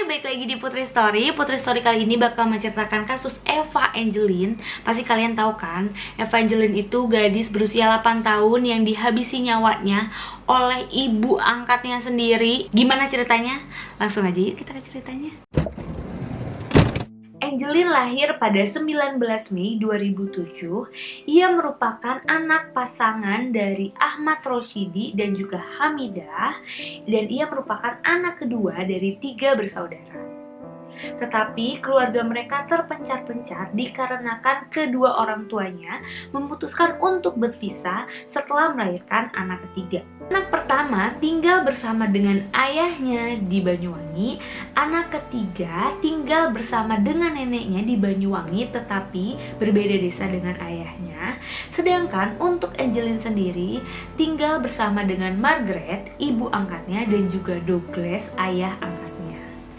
Hai, balik lagi di Putri Story. Putri Story kali ini bakal menceritakan kasus Eva Angeline. Pasti kalian tahu kan, Eva Angeline itu gadis berusia 8 tahun yang dihabisi nyawanya oleh ibu angkatnya sendiri. Gimana ceritanya? Langsung aja yuk kita ke ceritanya. Angeline lahir pada 19 Mei 2007. Ia merupakan anak pasangan dari Ahmad Roshidi dan juga Hamidah, dan ia merupakan anak kedua dari 3 bersaudara. Tetapi keluarga mereka terpencar-pencar dikarenakan kedua orang tuanya memutuskan untuk berpisah setelah melahirkan anak ketiga. Anak pertama tinggal bersama dengan ayahnya di Banyuwangi, anak ketiga tinggal bersama dengan neneknya di Banyuwangi tetapi berbeda desa dengan ayahnya. Sedangkan untuk Angeline sendiri tinggal bersama dengan Margaret, ibu angkatnya, dan juga Douglas, ayah angkatnya.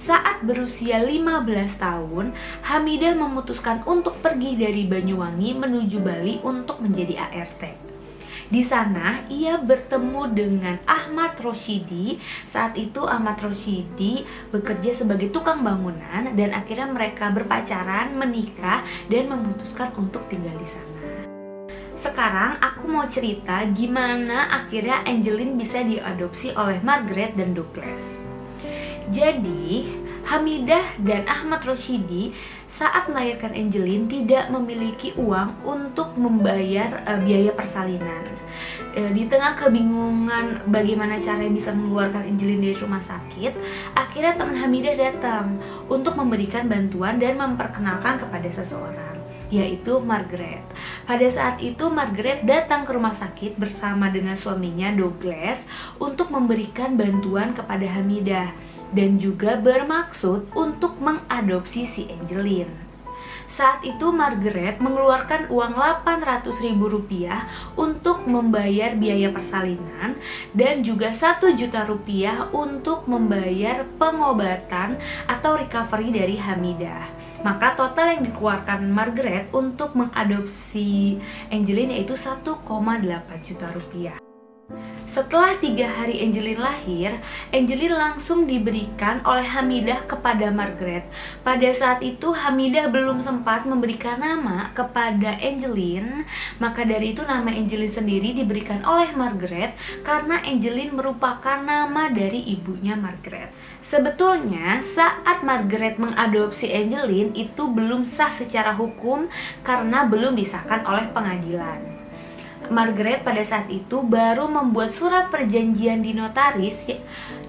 Saat berusia 15 tahun, Hamidah memutuskan untuk pergi dari Banyuwangi menuju Bali untuk menjadi ART. Di sana ia bertemu dengan Ahmad Roshidi. Saat itu Ahmad Roshidi bekerja sebagai tukang bangunan dan akhirnya mereka berpacaran, menikah, dan memutuskan untuk tinggal di sana. Sekarang aku mau cerita gimana akhirnya Angeline bisa diadopsi oleh Margaret dan Douglas. Jadi, Hamidah dan Ahmad Roshidi saat melahirkan Angeline tidak memiliki uang untuk membayar biaya persalinan. Di tengah kebingungan bagaimana caranya bisa mengeluarkan Angeline dari rumah sakit, akhirnya teman Hamidah datang untuk memberikan bantuan dan memperkenalkan kepada seseorang, yaitu Margaret. Pada saat itu Margaret datang ke rumah sakit bersama dengan suaminya Douglas untuk memberikan bantuan kepada Hamidah dan juga bermaksud untuk mengadopsi si Angeline. Saat itu Margaret mengeluarkan uang Rp800.000 untuk membayar biaya persalinan dan juga Rp1.000.000 untuk membayar pengobatan atau recovery dari Hamidah. Maka total yang dikeluarkan Margaret untuk mengadopsi Angeline yaitu Rp1,8 juta. Setelah 3 hari Angeline lahir, Angeline langsung diberikan oleh Hamidah kepada Margaret. Pada saat itu Hamidah belum sempat memberikan nama kepada Angeline, maka dari itu nama Angeline sendiri diberikan oleh Margaret karena Angeline merupakan nama dari ibunya Margaret. Sebetulnya saat Margaret mengadopsi Angeline itu belum sah secara hukum karena belum disahkan oleh pengadilan. Margaret pada saat itu baru membuat surat perjanjian di notaris,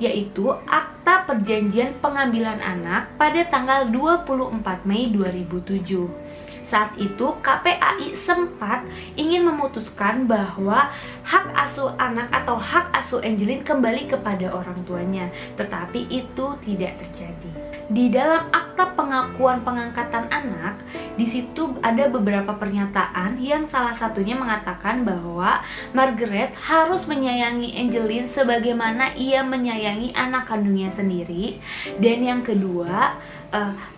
yaitu Akta Perjanjian Pengambilan Anak pada tanggal 24 Mei 2007. Saat itu KPAI sempat ingin memutuskan bahwa hak asuh anak atau hak asuh Angeline kembali kepada orang tuanya, tetapi itu tidak terjadi. Di dalam akta pengakuan pengangkatan anak, di situ ada beberapa pernyataan yang salah satunya mengatakan bahwa Margaret harus menyayangi Angeline sebagaimana ia menyayangi anak kandungnya sendiri, dan yang kedua,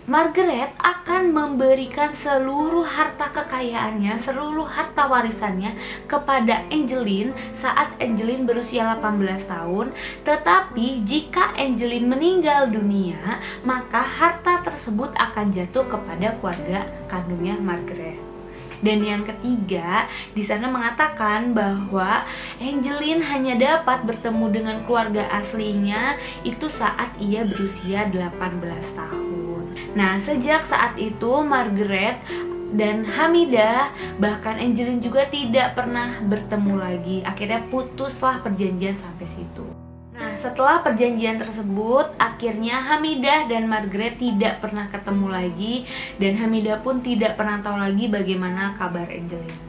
Margaret akan memberikan seluruh harta kekayaannya, seluruh harta warisannya kepada Angeline saat Angeline berusia 18 tahun. Tetapi jika Angeline meninggal dunia, maka harta tersebut akan jatuh kepada keluarga kandungnya Margaret. Dan yang ketiga, di sana mengatakan bahwa Angeline hanya dapat bertemu dengan keluarga aslinya itu saat ia berusia 18 tahun. Nah, sejak saat itu Margaret dan Hamidah, bahkan Angeline juga tidak pernah bertemu lagi. Akhirnya putuslah perjanjian sampai situ. Nah, setelah perjanjian tersebut, akhirnya Hamidah dan Margaret tidak pernah ketemu lagi, dan Hamidah pun tidak pernah tahu lagi bagaimana kabar Angeline.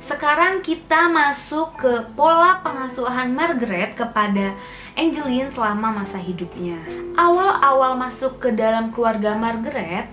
Sekarang kita masuk ke pola pengasuhan Margaret kepada Angeline selama masa hidupnya. Awal-awal masuk ke dalam keluarga Margaret,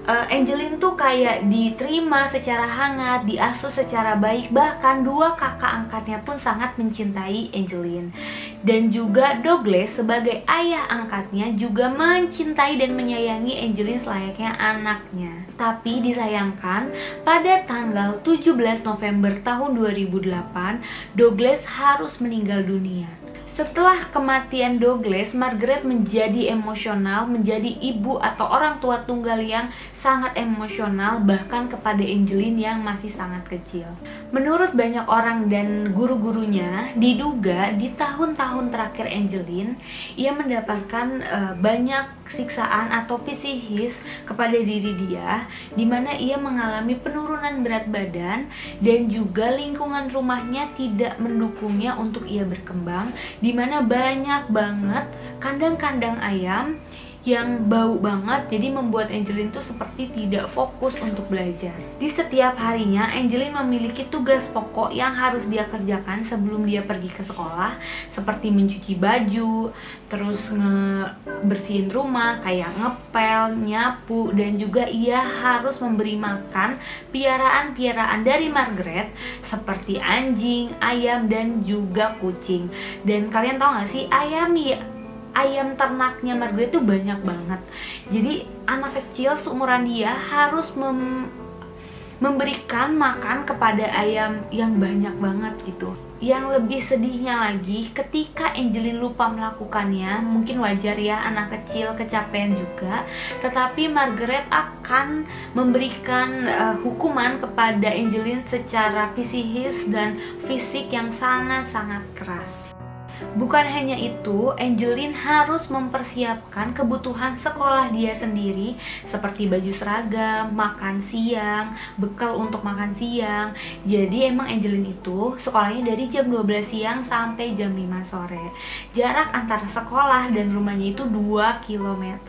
Angeline tuh kayak diterima secara hangat, diasuh secara baik. Bahkan 2 kakak angkatnya pun sangat mencintai Angeline. Dan juga Douglas sebagai ayah angkatnya juga mencintai dan menyayangi Angeline selayaknya anaknya. Tapi disayangkan, pada tanggal 17 November tahun 2008, Douglas harus meninggal dunia. Setelah kematian Douglas, Margaret menjadi emosional, menjadi ibu atau orang tua tunggal yang sangat emosional bahkan kepada Angeline yang masih sangat kecil. Menurut banyak orang dan guru-gurunya, diduga di tahun-tahun terakhir Angeline, ia mendapatkan banyak siksaan atau psikis kepada diri dia, di mana ia mengalami penurunan berat badan dan juga lingkungan rumahnya tidak mendukungnya untuk ia berkembang, di mana banyak banget kandang-kandang ayam yang bau banget, jadi membuat Angeline tuh seperti tidak fokus untuk belajar. Di setiap harinya, Angeline memiliki tugas pokok yang harus dia kerjakan sebelum dia pergi ke sekolah, seperti mencuci baju, terus ngebersihin rumah, kayak ngepel, nyapu, dan juga ia harus memberi makan piaraan-piaraan dari Margaret, seperti anjing, ayam, dan juga kucing. Dan kalian tahu gak sih, ayam ternaknya Margaret itu banyak banget. Jadi anak kecil seumuran dia harus memberikan makan kepada ayam yang banyak banget gitu. Yang lebih sedihnya lagi, ketika Angeline lupa melakukannya, mungkin wajar ya, anak kecil kecapean juga, tetapi Margaret akan memberikan hukuman kepada Angeline secara psikis dan fisik yang sangat-sangat keras. Bukan hanya itu, Angeline harus mempersiapkan kebutuhan sekolah dia sendiri, seperti baju seragam, makan siang, bekal untuk makan siang. Jadi emang Angeline itu sekolahnya dari jam 12 siang sampai jam 5 sore. Jarak antara sekolah dan rumahnya itu 2 km.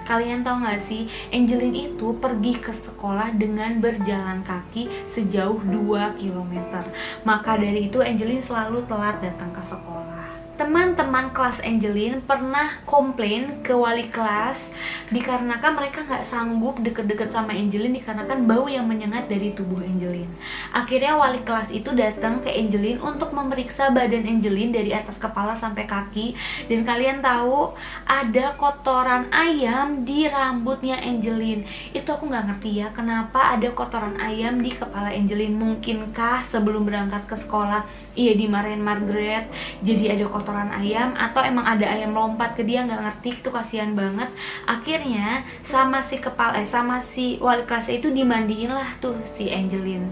Kalian tahu gak sih, Angeline itu pergi ke sekolah dengan berjalan kaki sejauh 2 km. Maka dari itu Angeline selalu telat datang ke sekolah. Teman-teman kelas Angeline pernah komplain ke wali kelas dikarenakan mereka nggak sanggup deket-deket sama Angeline dikarenakan bau yang menyengat dari tubuh Angeline. Akhirnya wali kelas itu datang ke Angeline untuk memeriksa badan Angeline dari atas kepala sampai kaki. Dan kalian tahu, ada kotoran ayam di rambutnya Angeline. Itu aku nggak ngerti ya, kenapa ada kotoran ayam di kepala Angeline. Mungkinkah sebelum berangkat ke sekolah ia dimarahin Margaret, jadi ada kotoran ayam, atau emang ada ayam lompat ke dia, nggak ngerti. Itu kasihan banget. Akhirnya sama si wali kelasnya itu dimandiin lah tuh si Angeline.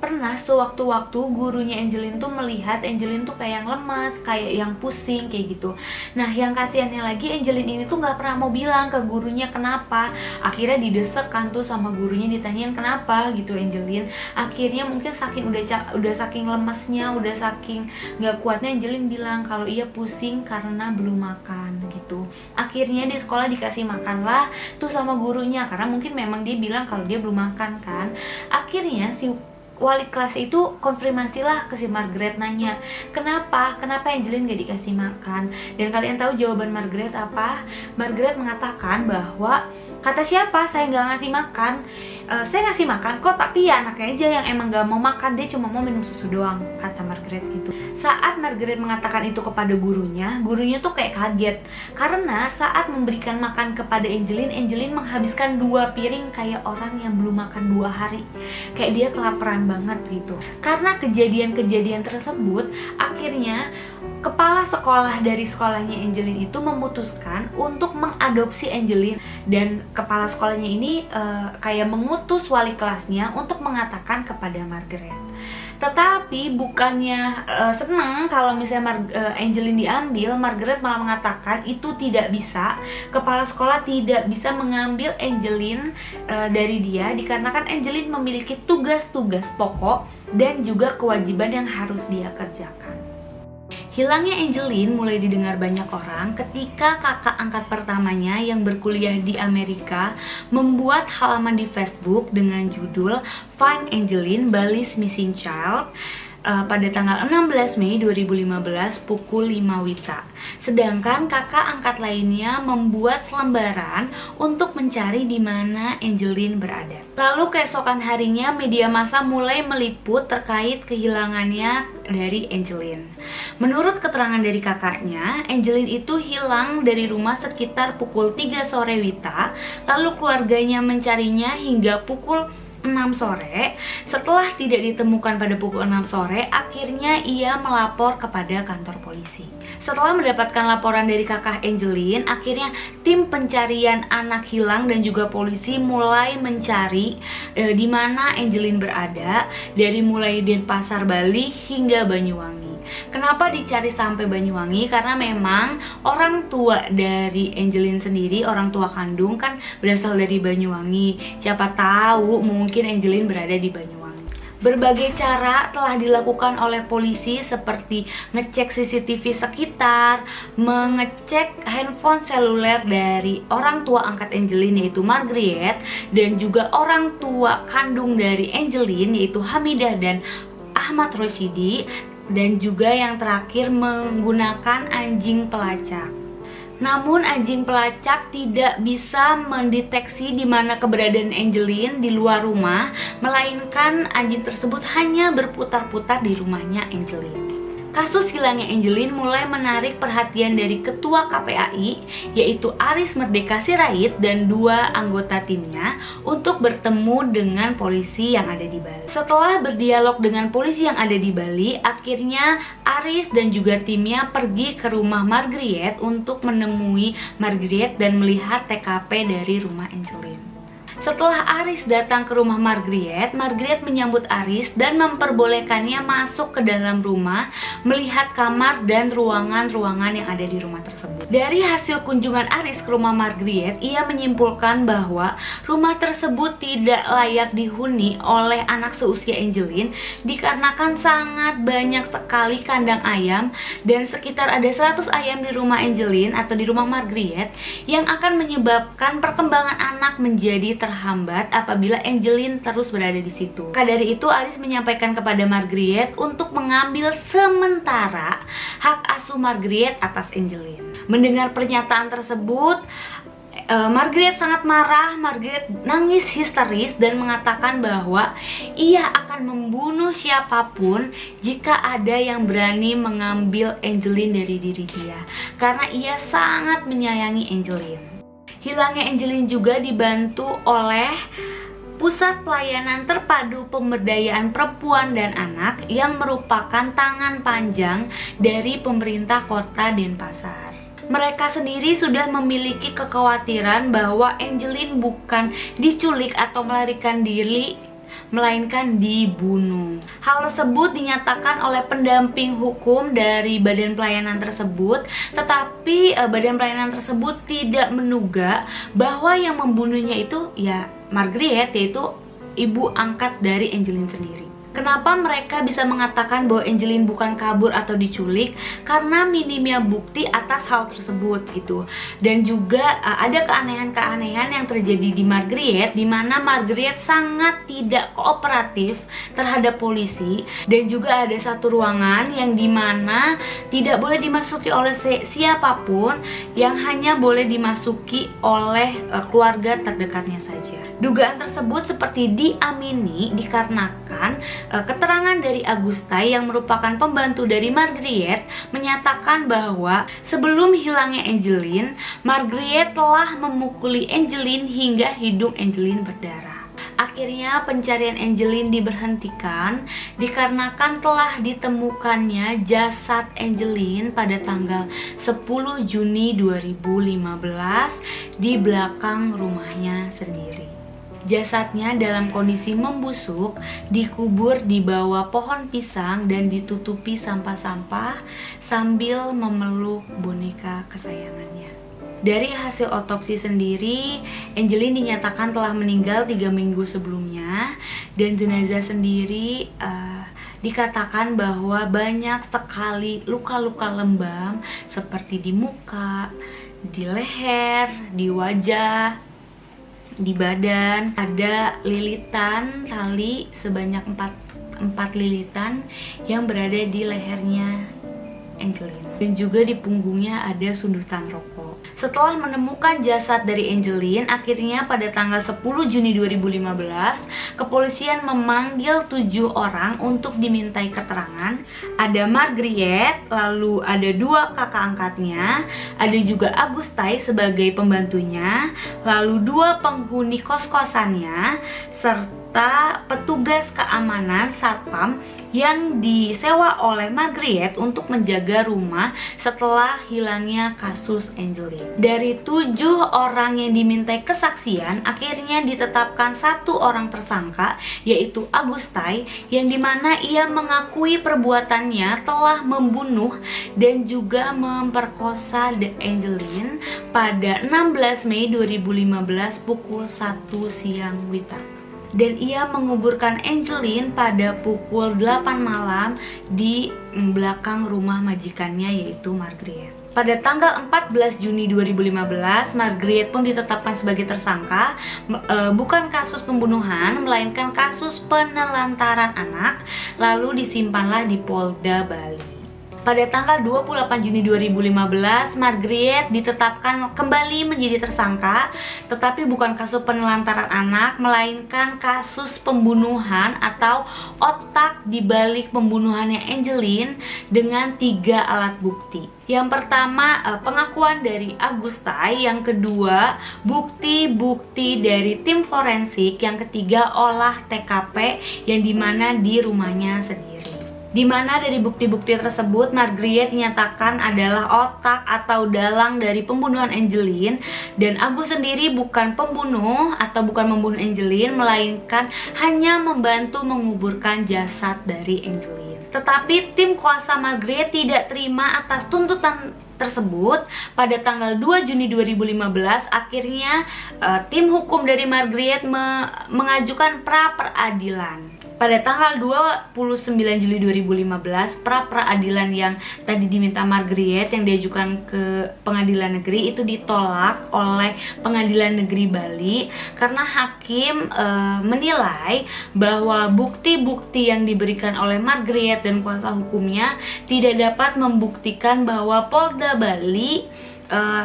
Pernah sewaktu-waktu gurunya Angeline tuh melihat Angeline tuh kayak yang lemas, kayak yang pusing, kayak gitu. Nah yang kasihannya lagi, Angeline ini tuh gak pernah mau bilang ke gurunya kenapa. Akhirnya didesek kan tuh sama gurunya, ditanyain kenapa gitu Angeline. Akhirnya mungkin saking udah saking lemesnya, udah saking gak kuatnya, Angeline bilang kalau ia pusing karena belum makan gitu. Akhirnya di sekolah dikasih makan lah tuh sama gurunya, karena mungkin memang dia bilang kalau dia belum makan kan. Akhirnya si wali kelas itu konfirmasi lah ke si Margaret, nanya kenapa Angeline gak dikasih makan. Dan kalian tahu jawaban Margaret apa? Margaret mengatakan bahwa kata siapa saya gak ngasih makan, saya ngasih makan kok, tapi ya anaknya aja yang emang gak mau makan, dia cuma mau minum susu doang, kata Margaret gitu. Saat Margaret mengatakan itu kepada gurunya tuh kayak kaget, karena saat memberikan makan kepada Angeline menghabiskan 2 piring kayak orang yang belum makan 2 hari, kayak dia kelaparan banget gitu. Karena kejadian-kejadian tersebut, akhirnya kepala sekolah dari sekolahnya Angeline itu memutuskan untuk mengadopsi Angeline, dan kepala sekolahnya ini kayak mengutus wali kelasnya untuk mengatakan kepada Margaret. Tetapi bukannya senang kalau misalnya Angeline diambil, Margaret malah mengatakan itu tidak bisa. Kepala sekolah tidak bisa mengambil Angeline dari dia, dikarenakan Angeline memiliki tugas-tugas pokok dan juga kewajiban yang harus dia kerjakan. Hilangnya Angeline mulai didengar banyak orang ketika kakak angkat pertamanya yang berkuliah di Amerika membuat halaman di Facebook dengan judul Find Angeline, Bali's Missing Child pada tanggal 16 Mei 2015 pukul 5 WITA. Sedangkan kakak angkat lainnya membuat selembaran untuk mencari di mana Angeline berada. Lalu keesokan harinya media massa mulai meliput terkait kehilangannya dari Angeline. Menurut keterangan dari kakaknya, Angeline itu hilang dari rumah sekitar pukul 3 sore WITA, lalu keluarganya mencarinya hingga pukul 6 sore. Setelah tidak ditemukan pada pukul 6 sore, akhirnya ia melapor kepada kantor polisi. Setelah mendapatkan laporan dari kakak Angelin, akhirnya tim pencarian anak hilang dan juga polisi mulai mencari di mana Angelin berada, dari mulai Denpasar, Bali hingga Banyuwangi. Kenapa dicari sampai Banyuwangi? Karena memang orang tua dari Angelin sendiri, orang tua kandung kan berasal dari Banyuwangi. Siapa tahu mungkin Angelin berada di Banyuwangi. Berbagai cara telah dilakukan oleh polisi seperti ngecek CCTV sekitar, mengecek handphone seluler dari orang tua angkat Angelin yaitu Margriet, dan juga orang tua kandung dari Angelin yaitu Hamidah dan Ahmad Roshidi, dan juga yang terakhir menggunakan anjing pelacak. Namun anjing pelacak tidak bisa mendeteksi di mana keberadaan Angelin di luar rumah, melainkan anjing tersebut hanya berputar-putar di rumahnya Angelin. Kasus hilangnya Angelin mulai menarik perhatian dari ketua KPAI yaitu Aris Merdeka Sirait dan 2 anggota timnya untuk bertemu dengan polisi yang ada di Bali. Setelah berdialog dengan polisi yang ada di Bali, akhirnya Aris dan juga timnya pergi ke rumah Margriet untuk menemui Margriet dan melihat TKP dari rumah Angelin. Setelah Aris datang ke rumah Margriet, Margriet menyambut Aris dan memperbolehkannya masuk ke dalam rumah, melihat kamar dan ruangan-ruangan yang ada di rumah tersebut. Dari hasil kunjungan Aris ke rumah Margriet, ia menyimpulkan bahwa rumah tersebut tidak layak dihuni oleh anak seusia Angelin dikarenakan sangat banyak sekali kandang ayam dan sekitar ada 100 ayam di rumah Angelin atau di rumah Margriet yang akan menyebabkan perkembangan anak menjadi terhambat apabila Angelin terus berada di situ. Maka dari itu Aris menyampaikan kepada Margriet untuk mengambil sementara hak asuh Margriet atas Angelin. Mendengar pernyataan tersebut, Margriet sangat marah. Margriet nangis histeris dan mengatakan bahwa ia akan membunuh siapapun jika ada yang berani mengambil Angelin dari diri dia, karena ia sangat menyayangi Angelin. Hilangnya Angelin juga dibantu oleh Pusat Pelayanan Terpadu Pemberdayaan Perempuan dan Anak yang merupakan tangan panjang dari pemerintah kota Denpasar. Mereka sendiri sudah memiliki kekhawatiran bahwa Angelin bukan diculik atau melarikan diri, melainkan dibunuh. Hal tersebut dinyatakan oleh pendamping hukum dari badan pelayanan tersebut, tetapi badan pelayanan tersebut tidak menduga bahwa yang membunuhnya itu ya Margriet, yaitu ibu angkat dari Angelin sendiri. Kenapa mereka bisa mengatakan bahwa Angelin bukan kabur atau diculik? Karena minimnya bukti atas hal tersebut gitu. Dan juga ada keanehan-keanehan yang terjadi di Margriet, di mana Margriet sangat tidak kooperatif terhadap polisi, dan juga ada satu ruangan yang dimana tidak boleh dimasuki oleh siapapun, yang hanya boleh dimasuki oleh keluarga terdekatnya saja. Dugaan tersebut seperti diamini dikarenakan keterangan dari Agustai yang merupakan pembantu dari Margriet menyatakan bahwa sebelum hilangnya Angelin, Margriet telah memukuli Angelin hingga hidung Angelin berdarah. Akhirnya pencarian Angelin diberhentikan dikarenakan telah ditemukannya jasad Angelin pada tanggal 10 Juni 2015 di belakang rumahnya sendiri. Jasadnya dalam kondisi membusuk, dikubur di bawah pohon pisang dan ditutupi sampah-sampah sambil memeluk boneka kesayangannya. Dari hasil otopsi sendiri, Angelin dinyatakan telah meninggal 3 minggu sebelumnya, dan jenazah sendiri dikatakan bahwa banyak sekali luka-luka lebam seperti di muka, di leher, di wajah, di badan. Ada lilitan tali sebanyak 4 lilitan yang berada di lehernya Angelin, dan juga di punggungnya ada sundutan rokok. Setelah menemukan jasad dari Angelin, akhirnya pada tanggal 10 Juni 2015 kepolisian memanggil 7 orang untuk dimintai keterangan. Ada Margriet, lalu ada 2 kakak angkatnya, ada juga Agustai sebagai pembantunya, lalu 2 penghuni kos-kosannya, serta serta petugas keamanan satpam yang disewa oleh Margaret untuk menjaga rumah setelah hilangnya kasus Angeline. Dari 7 orang yang dimintai kesaksian, akhirnya ditetapkan 1 orang tersangka, yaitu Augustine, yang dimana ia mengakui perbuatannya telah membunuh dan juga memperkosa Angeline pada 16 Mei 2015 pukul 1 siang WITA. Dan ia menguburkan Angeline pada pukul 8 malam di belakang rumah majikannya, yaitu Margaret. Pada tanggal 14 Juni 2015, Margaret pun ditetapkan sebagai tersangka, bukan kasus pembunuhan, melainkan kasus penelantaran anak, lalu disimpanlah di Polda Bali. Pada tanggal 28 Juni 2015, Margaret ditetapkan kembali menjadi tersangka, tetapi bukan kasus penelantaran anak, melainkan kasus pembunuhan atau otak dibalik pembunuhannya Angeline dengan 3 alat bukti. Yang pertama, pengakuan dari Augustine. Yang kedua, bukti-bukti dari tim forensik. Yang ketiga, olah TKP yang dimana di rumahnya sendiri. Di mana dari bukti-bukti tersebut Margaret dinyatakan adalah otak atau dalang dari pembunuhan Angeline, dan Agus sendiri bukan pembunuh atau bukan membunuh Angeline, melainkan hanya membantu menguburkan jasad dari Angeline. Tetapi tim kuasa Margaret tidak terima atas tuntutan tersebut. Pada tanggal 2 Juni 2015 akhirnya tim hukum dari Margaret mengajukan pra peradilan. Pada tanggal 29 Juli 2015, pra peradilan yang tadi diminta Margaret yang diajukan ke pengadilan negeri itu ditolak oleh pengadilan negeri Bali karena hakim menilai bahwa bukti-bukti yang diberikan oleh Margaret dan kuasa hukumnya tidak dapat membuktikan bahwa Polda Bali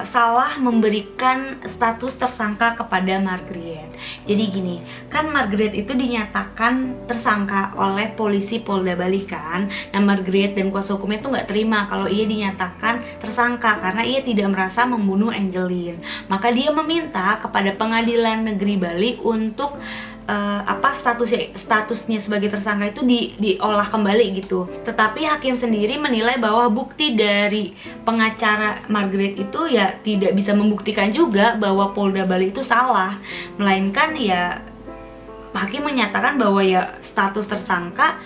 salah memberikan status tersangka kepada Margaret. Jadi gini, kan Margaret itu dinyatakan tersangka oleh polisi Polda Bali kan. Nah, Margaret dan kuasa hukumnya itu nggak terima kalau ia dinyatakan tersangka karena ia tidak merasa membunuh Angeline. Maka dia meminta kepada pengadilan negeri Bali untuk statusnya sebagai tersangka itu diolah kembali gitu. Tetapi hakim sendiri menilai bahwa bukti dari pengacara Margaret itu ya tidak bisa membuktikan juga bahwa Polda Bali itu salah, melainkan ya hakim menyatakan bahwa ya status tersangka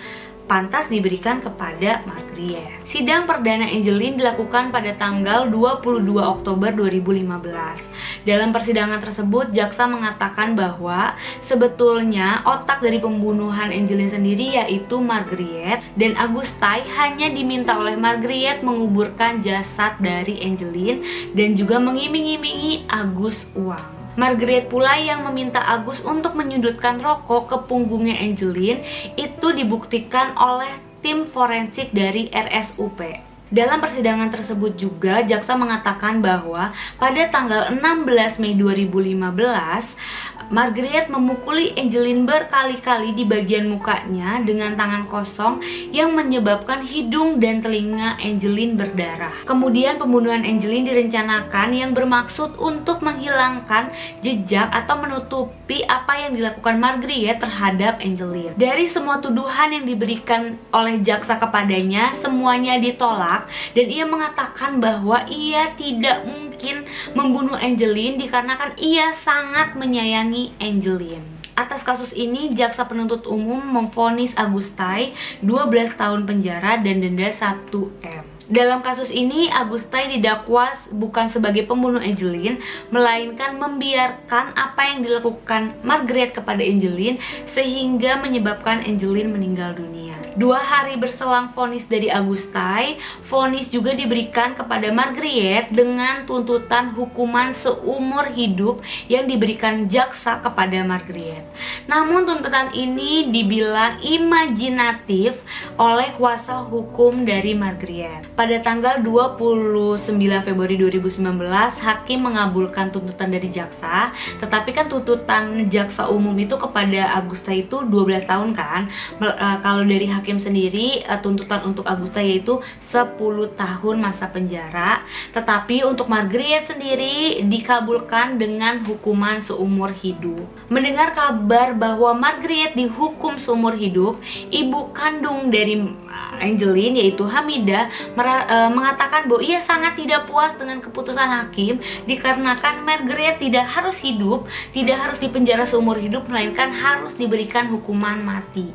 pantas diberikan kepada Margaret. Sidang perdana Angeline dilakukan pada tanggal 22 Oktober 2015. Dalam persidangan tersebut, jaksa mengatakan bahwa sebetulnya otak dari pembunuhan Angeline sendiri yaitu Margaret, dan Augustine hanya diminta oleh Margaret menguburkan jasad dari Angeline dan juga mengiming-imingi Agus uang. Margaret pula yang meminta Agus untuk menyudutkan rokok ke punggungnya Angeline. Itu dibuktikan oleh tim forensik dari RSUP. Dalam persidangan tersebut juga jaksa mengatakan bahwa pada tanggal 16 Mei 2015 Margaret memukuli Angeline berkali-kali di bagian mukanya dengan tangan kosong yang menyebabkan hidung dan telinga Angeline berdarah. Kemudian pembunuhan Angeline direncanakan yang bermaksud untuk menghilangkan jejak atau menutupi apa yang dilakukan Margaret terhadap Angeline. Dari semua tuduhan yang diberikan oleh jaksa kepadanya, semuanya ditolak dan ia mengatakan bahwa ia tidak mungkin membunuh Angeline dikarenakan ia sangat menyayangi Angeline. Atas kasus ini, jaksa penuntut umum memvonis Augustine 12 tahun penjara dan denda 1M. Dalam kasus ini, Augustine didakwa bukan sebagai pembunuh Angeline, melainkan membiarkan apa yang dilakukan Margaret kepada Angeline sehingga menyebabkan Angeline meninggal dunia. 2 hari berselang vonis dari Augustine, vonis juga diberikan kepada Margaret dengan tuntutan hukuman seumur hidup yang diberikan jaksa kepada Margaret. Namun tuntutan ini dibilang imajinatif oleh kuasa hukum dari Margaret. Pada tanggal 29 Februari 2019, hakim mengabulkan tuntutan dari jaksa. Tetapi kan tuntutan jaksa umum itu kepada Augustine itu 12 tahun kan. Kalau dari hakim hakim sendiri tuntutan untuk Agusta yaitu 10 tahun masa penjara. Tetapi untuk Margaret sendiri dikabulkan dengan hukuman seumur hidup. Mendengar kabar bahwa Margaret dihukum seumur hidup, ibu kandung dari Angeline yaitu Hamidah mengatakan bahwa ia sangat tidak puas dengan keputusan hakim dikarenakan Margaret tidak harus hidup, tidak harus dipenjara seumur hidup, melainkan harus diberikan hukuman mati.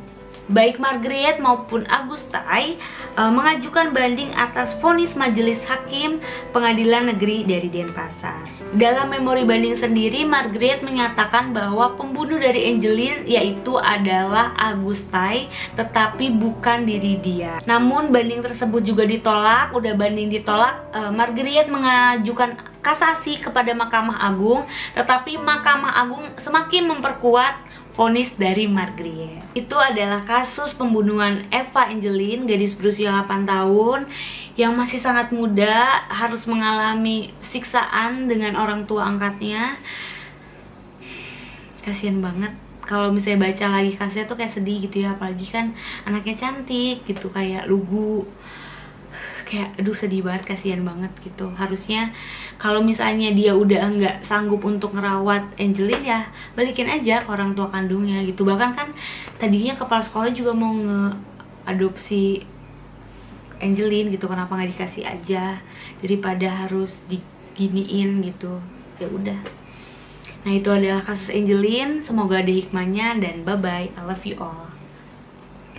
Baik Margaret maupun Agustai mengajukan banding atas vonis majelis hakim pengadilan negeri dari Denpasar. Dalam memori banding sendiri, Margaret menyatakan bahwa pembunuh dari Angeline yaitu adalah Agustai, tetapi bukan diri dia. Namun banding tersebut juga ditolak. Udah banding ditolak, Margaret mengajukan kasasi kepada Mahkamah Agung, tetapi Mahkamah Agung semakin memperkuat vonis dari Margaret. Itu adalah kasus pembunuhan Eva Angeline, gadis berusia 8 tahun yang masih sangat muda, harus mengalami siksaan dengan orang tua angkatnya. Kasian banget. Kalau misalnya baca lagi kasusnya tuh kayak sedih gitu ya, apalagi kan anaknya cantik gitu, kayak lugu. Kayak aduh sedih banget, kasihan banget gitu. Harusnya kalau misalnya dia udah nggak sanggup untuk ngerawat Angeline, ya balikin aja ke orang tua kandungnya gitu. Bahkan kan tadinya kepala sekolah juga mau ngeadopsi Angeline gitu, kenapa nggak dikasih aja daripada harus diginiin gitu. Ya udah. Nah itu adalah kasus Angeline, semoga ada hikmahnya dan bye bye, I love you all.